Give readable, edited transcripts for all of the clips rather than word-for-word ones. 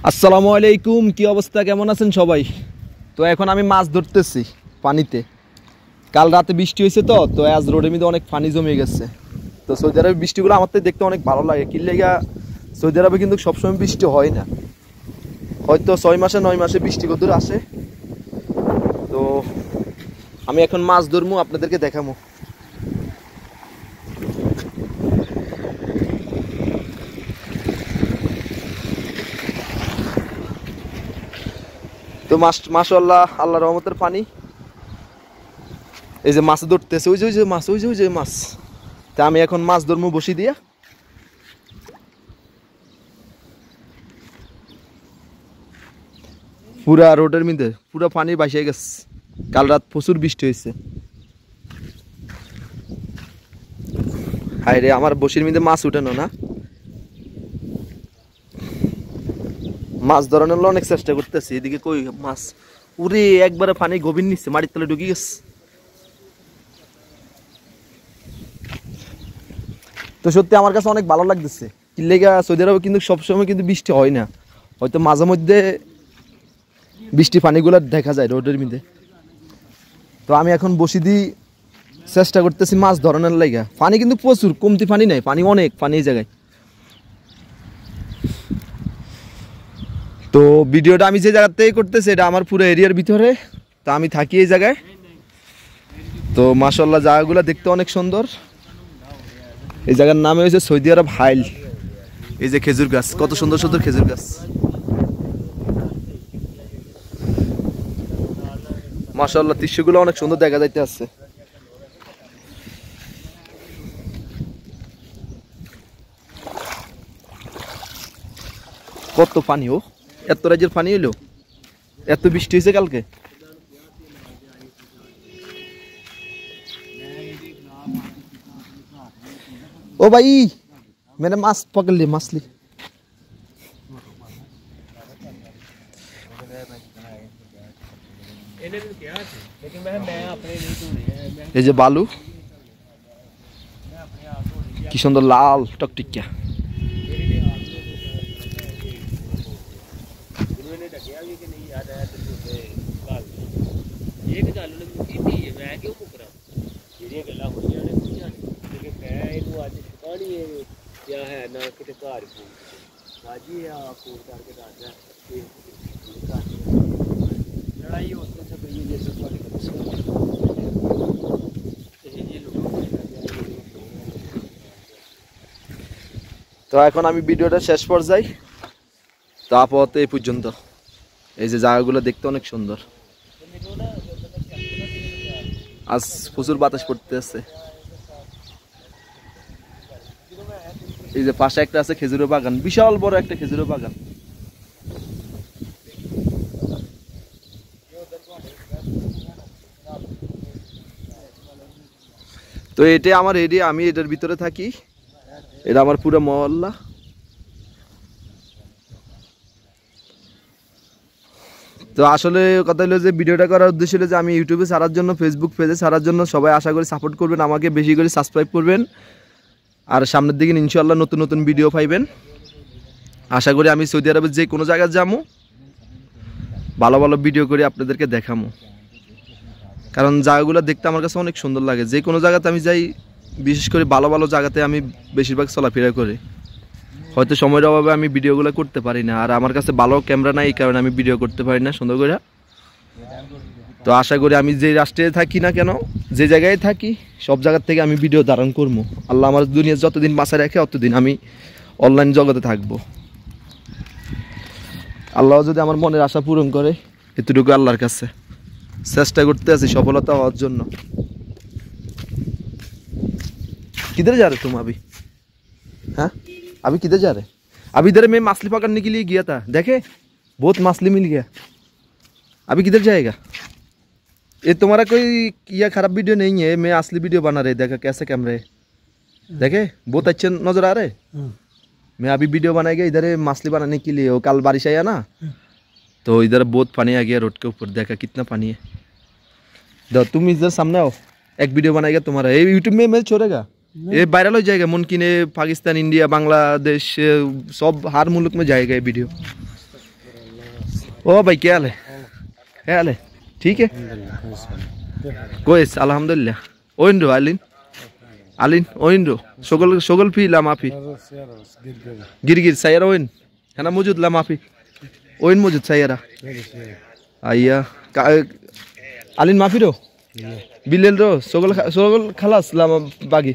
আসসালামু আলাইকুম, কি অবস্থা, কেমন আছেন সবাই? তো এখন আমি মাছ ধরতেছি পানিতে। কাল রাতে বৃষ্টি হয়েছে তো আজ রোডের মধ্যে অনেক পানি জমে গেছে। তো সৌদি আরবে বৃষ্টিগুলো আমার তো দেখতে অনেক ভালো লাগে। কি লেগা সৌদি আরবে কিন্তু সবসময় বৃষ্টি হয় না, হয়তো 6 মাসে 9 মাসে বৃষ্টি কতদূর আসে। তো আমি এখন মাছ ধরবো, আপনাদেরকে দেখাবো। তো মাশাআল্লাহ, আল্লাহর রহমতের পানি। এই যে মাছ ধরতেছে, ওই যে মাছ, ওই যে মাছ। তা আমি এখন মাছ ধরবো বসি দিয়া। পুরা রোডের মধ্যে পুরা পানি ভাসিয়ে গেছে, কাল রাত প্রচুর বৃষ্টি হয়েছে। হায় রে, আমার বসির মধ্যে মাছ উঠানো না। মাছ ধরানোর অনেক চেষ্টা করতেছি, এদিকে কই মাছ। উরে একবারে পানি গভীর নিচ্ছে, মাটির তলে ঢুকে গেছে। তো সত্যি আমার কাছে অনেক ভালো লাগতেছে। কি লেগা সৌদি আরবে কিন্তু সবসময় কিন্তু বৃষ্টি হয় না, হয়তো মাঝে মধ্যে বৃষ্টি পানিগুলো দেখা যায় রোডের মধ্যে। তো আমি এখন বসি দিই, চেষ্টা করতেছি মাছ ধরানোর লাগা। পানি কিন্তু প্রচুর, কমতি পানি নাই, পানি অনেক, পানি এই জায়গায়। তো ভিডিওটা আমি যে জায়গাতেই করতেছি এটা আমার পুরো এরিয়ার ভিতরে। তো আমি থাকি এই জায়গায়। তো মাশাআল্লাহ জায়গাগুলো দেখতে অনেক সুন্দর। এই জায়গার নাম হয়েছে সৌদি আরব হাইল। এই যে খেজুর গাছ, কত সুন্দর সুন্দর খেজুর গাছ। মাশাআল্লাহ দৃশ্যগুলো অনেক সুন্দর দেখা যাইতে আছে। কত পানি, ও এত রাজ্যের পানি এলো, এত বৃষ্টি হয়েছে কালকে। ओ भाई, मैंने माछ पकड़ ली, मछली। এই যে বালু, কি সুন্দর লাল টকটিকা। তো এখন আমি ভিডিওটা শেষ পর্যায়ে। তো আপাতত এই পর্যন্ত। এই যে জায়গাগুলো দেখতে অনেক সুন্দর। আজ প্রচুর বাতাস পড়তেছে। এই যে পাশে একটা আছে খেজুরের বাগান, বিশাল বড় একটা খেজুরের বাগান। তো এটা আমার এরিয়া, আমি এটার ভিতরে থাকি। এটা আমার পুরো মহল্লা। তো আসলে কথা হলো যে ভিডিওটা করার উদ্দেশ্য হলো যে আমি ইউটিউবে ছাড়ার জন্য, ফেসবুক পেজে ছাড়ার জন্য সবাই আশা করি সাপোর্ট করবেন, আমাকে বেশি করে সাবস্ক্রাইব করবেন। আর সামনের দিকে ইনশাআল্লাহ নতুন নতুন ভিডিও পাইবেন। আশা করি আমি সৌদি আরবের যে কোনো জায়গায় যাবো, ভালো ভালো ভিডিও করে আপনাদেরকে দেখাবো। কারণ জায়গাগুলো দেখতে আমার কাছে অনেক সুন্দর লাগে। যে কোনো জায়গাতে আমি যাই, বিশেষ করে ভালো ভালো জায়গাতে আমি বেশিরভাগ চলাফেরা করি। হয়তো সময়ের অভাবে আমি ভিডিওগুলো করতে পারি না, আর আমার কাছে ভালো ক্যামেরা নাই, এই কারণে আমি ভিডিও করতে পারি না সুন্দর করে। তো আশা করি আমি যে রাষ্ট্রে থাকি না কেন, যে জায়গায় থাকি, সব জায়গার থেকে আমি ভিডিও ধারণ করবো। আল্লাহ আমার দুনিয়া যতদিন বাঁচায় রাখে ততদিন আমি অনলাইন জগতে থাকবো। আল্লাহ যদি আমার মনের আশা পূরণ করে, এতটুকু আল্লাহর কাছে চেষ্টা করতে আছি সফলতা হওয়ার জন্য। किधर जा रहे तुम अभी? हाँ, अभी किधर जा रहे? अभी इधर मैं मछली पकड़ने के लिए गया था, देखे बहुत मछली मिल गया। अभी किधर जाएगा? ये तुम्हारा कोई यह खराब वीडियो नहीं है, मैं असली वीडियो बना रहे। देखा कैसे कैमरे, देखे बहुत अच्छे नजर आ रहे। मैं अभी वीडियो बनाएगा इधर मछली बनाने के लिए। वो कल बारिश आया ना, तो इधर बहुत पानी आ गया रोड के ऊपर। देखा कितना पानी है। दो तुम इधर सामने आओ, एक वीडियो बनाएगा तुम्हारा, ये यूट्यूब में मैं छोड़ेगा, ये वायरल हो जाएगा। मुमकिन है पाकिस्तान, इंडिया, बांग्लादेश, सब हर मुल्क में जाएगा ये वीडियो। ओ भाई क्या हाल है? क्या हाल है? ठीक है कोयस अल्हम्दुलिल्लाह ओइंडो आलिन आलिन ओइंडो शोगल शोगल फी ला माफी गिरगिर सायरा ओइन है ना मौजूद ला माफी ओइन मौजूद सायरा आइया आलिन माफी रो बिलेल रो शोगल शोगल खलास ला बागी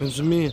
500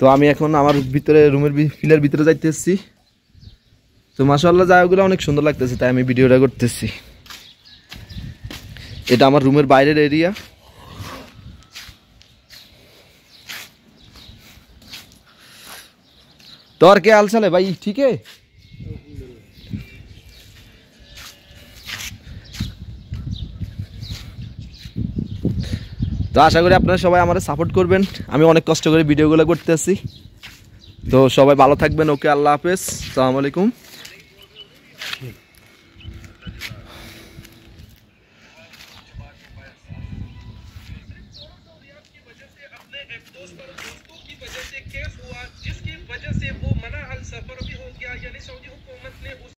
তো আমি এখন আমার ভিতরে রুমের ফিলার ভিতরে যাইতেছি তো মাশাআল্লাহ জায়গাগুলো অনেক সুন্দর লাগতেছে তাই আমি ভিডিওটা করতেছি এটা আমার রুমের বাইরের এরিয়া तो और क्या हाल चाल है भाई ठीक है তো আশা করি আপনারা সবাই আমাদের সাপোর্ট করবেন আমি অনেক কষ্ট করে ভিডিওগুলো করতেছি তো সবাই ভালো থাকবেন ওকে আল্লাহ হাফেজ আসসালামু আলাইকুম